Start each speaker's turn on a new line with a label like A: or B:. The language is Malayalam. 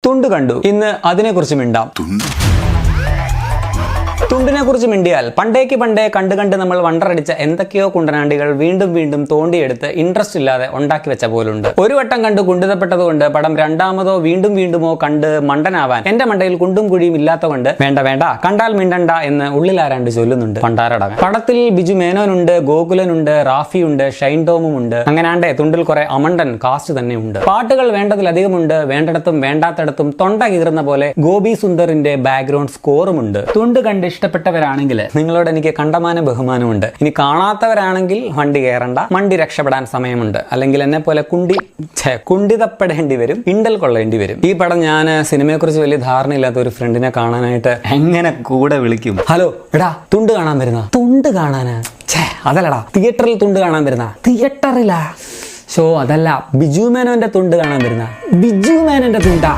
A: തുണ്ട് കണ്ടു. ഇന്ന് അതിനെക്കുറിച്ച് മിണ്ടാം. തുണ്ടിനെ കുറിച്ച് മിണ്ടിയാൽ പണ്ടേ കണ്ട് നമ്മൾ വണ്ടറടിച്ച എന്തൊക്കെയോ കുണ്ടനാണ്ടികൾ വീണ്ടും വീണ്ടും തോണ്ടിയെടുത്ത് ഇൻട്രസ്റ്റ് ഇല്ലാതെ ഉണ്ടാക്കി വെച്ച പോലുണ്ട്. ഒരു വട്ടം കണ്ട് കുണ്ടിതപ്പെട്ടതുകൊണ്ട് പടം രണ്ടാമതോ വീണ്ടുമോ കണ്ട് മണ്ടനാവാൻ എന്റെ മണ്ടയിൽ കുണ്ടും കുഴിയും ഇല്ലാത്തതുകൊണ്ട് വേണ്ട കണ്ടാൽ മിണ്ടണ്ട എന്ന് ഉള്ളിലാരാണ്ട് ചൊല്ലുന്നുണ്ട് പണ്ടാരടവൻ. പടത്തിൽ ബിജു മേനോനുണ്ട്, ഗോകുലനുണ്ട്, റാഫിയുണ്ട്, ഷൈൻ ടോമും ഉണ്ട്. അങ്ങനാണ്ടേ തുണ്ടിൽ കുറെ അമണ്ടൻ കാസ്റ്റ് തന്നെ ഉണ്ട്. പാട്ടുകൾ വേണ്ടതിലധികമുണ്ട്. വേണ്ടിടത്തും വേണ്ടാത്തടത്തും തൊണ്ട കീറുന്ന പോലെ ഗോപി സുന്ദറിന്റെ ബാക്ക്ഗ്രൗണ്ട് സ്കോറും ഉണ്ട്. തുണ്ട് കണ്ട് ഇഷ്ടപ്പെട്ടവരാണെങ്കിൽ നിങ്ങളോട് എനിക്ക് കണ്ടമാന ബഹുമാനമുണ്ട്. ഇനി കാണാത്തവരാണെങ്കിൽ വണ്ടി കയറണ്ട, വണ്ടി രക്ഷപ്പെടാൻ സമയമുണ്ട്. അല്ലെങ്കിൽ എന്നെ പോലെ കുണ്ടിതപ്പെടേണ്ടി വരും, ഇണ്ടൽ കൊള്ളേണ്ടി വരും. ഈ പടം ഞാൻ സിനിമയെക്കുറിച്ച് വലിയ ധാരണയില്ലാത്ത ഒരു ഫ്രണ്ടിനെ കാണാനായിട്ട് എങ്ങനെ കൂടെ വിളിക്കും? ഹലോ എടാ തുണ്ട് കാണാൻ വരുന്ന? തുണ്ട് കാണാനാ? അതല്ലടാ, തിയേറ്ററിൽ തുണ്ട് കാണാൻ വരുന്ന? തിയേറ്ററിലാ? അതല്ല, ബിജു മേനോന്റെ തുണ്ട് കാണാൻ വരുന്ന? ബിജു മേനോന്റെ തുണ്ടാ?